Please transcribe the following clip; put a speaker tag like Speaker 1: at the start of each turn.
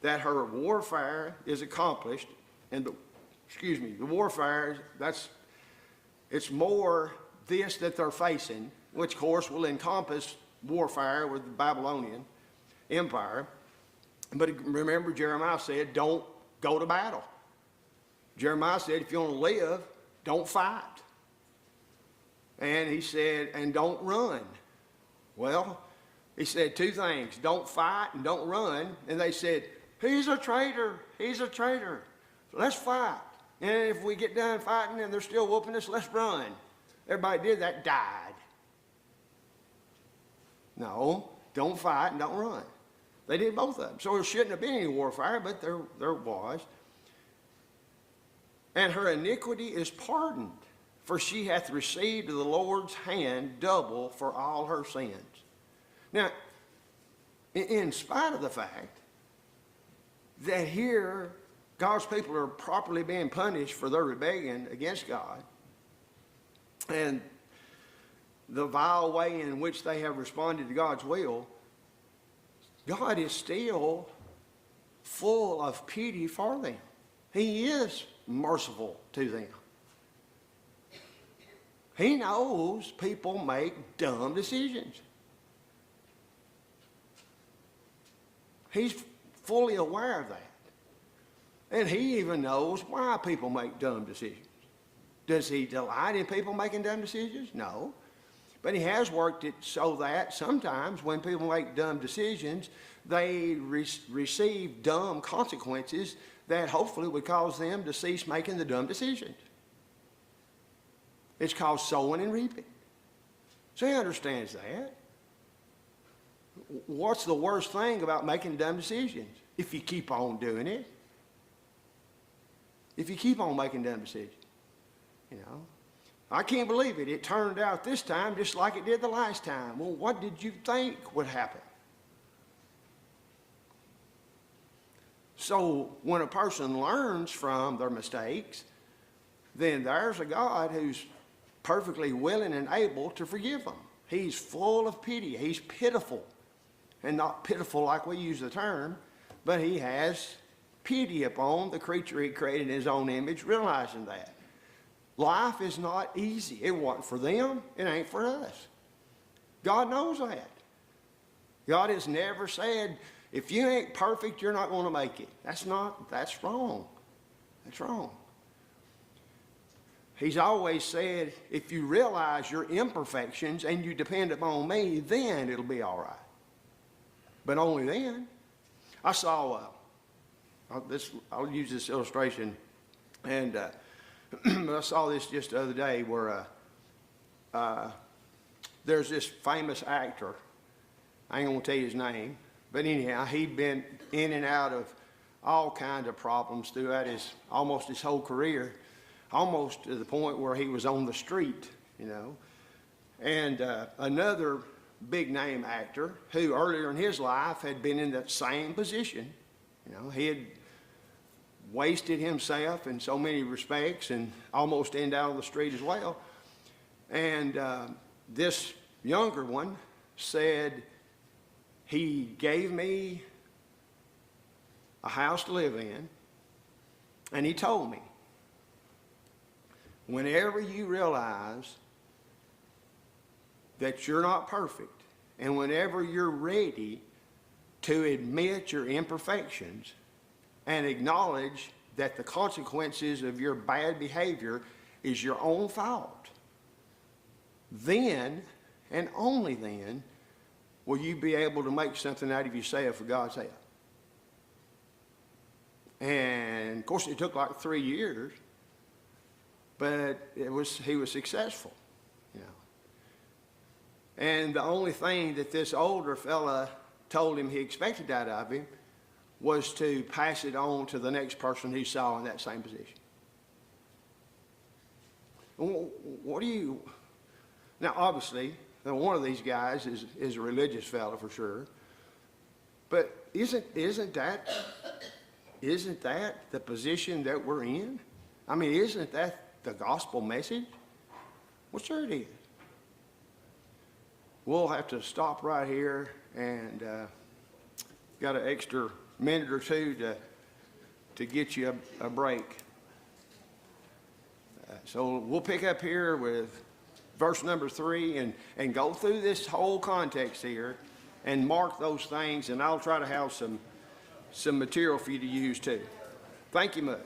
Speaker 1: that her warfare is accomplished, and the warfare, it's more this that they're facing, which of course will encompass warfare with the Babylonian Empire. But remember, Jeremiah said, don't go to battle. Jeremiah said, if you want to live, don't fight. And he said, and don't run. Well, he said two things, don't fight and don't run. And they said, he's a traitor, he's a traitor. So let's fight. And if we get done fighting and they're still whooping us, let's run. Everybody did that, died. No, don't fight and don't run. They did both of them. So there shouldn't have been any warfare, but there was. And her iniquity is pardoned, for she hath received of the Lord's hand double for all her sins. Now, in spite of the fact that here God's people are properly being punished for their rebellion against God and the vile way in which they have responded to God's will, God is still full of pity for them. He is merciful to them. He knows people make dumb decisions. He's fully aware of that. And he even knows why people make dumb decisions. Does he delight in people making dumb decisions? No. But he has worked it so that sometimes when people make dumb decisions, they receive dumb consequences that hopefully would cause them to cease making the dumb decisions. It's called sowing and reaping. So he understands that. What's the worst thing about making dumb decisions? If you keep on doing it. If you keep on making dumb decisions. You know. I can't believe it. It turned out this time just like it did the last time. Well, what did you think would happen? So when a person learns from their mistakes, then there's a God who's perfectly willing and able to forgive them. He's full of pity. He's pitiful. And not pitiful like we use the term, but he has pity upon the creature he created in his own image, realizing that. Life is not easy. It wasn't for them. It ain't for us. God knows that. God has never said, if you ain't perfect, you're not going to make it. That's wrong. That's wrong. He's always said, if you realize your imperfections and you depend upon me, then it'll be all right. But only then. I saw, I'll use this illustration, and I saw this just the other day where there's this famous actor. I ain't going to tell you his name, but anyhow, he'd been in and out of all kinds of problems throughout almost his whole career, almost to the point where he was on the street, you know. And another big name actor who earlier in his life had been in that same position, you know, he had wasted himself in so many respects and almost ended out on the street as well. And this younger one said, he gave me a house to live in, and he told me, whenever you realize that you're not perfect, and whenever you're ready to admit your imperfections and acknowledge that the consequences of your bad behavior is your own fault, then and only then will you be able to make something out of yourself for God's help. And of course it took like 3 years, but he was successful, you know. And the only thing that this older fella told him he expected out of him was to pass it on to the next person he saw in that same position. What do you... Now, obviously, one of these guys is a religious fellow for sure, but isn't that the position that we're in? I mean, isn't that the gospel message? Well, sure it is. We'll have to stop right here, and got an extra minute or two to get you a break. So we'll pick up here with verse number 3 and go through this whole context here and mark those things, and I'll try to have some material for you to use too. Thank you much.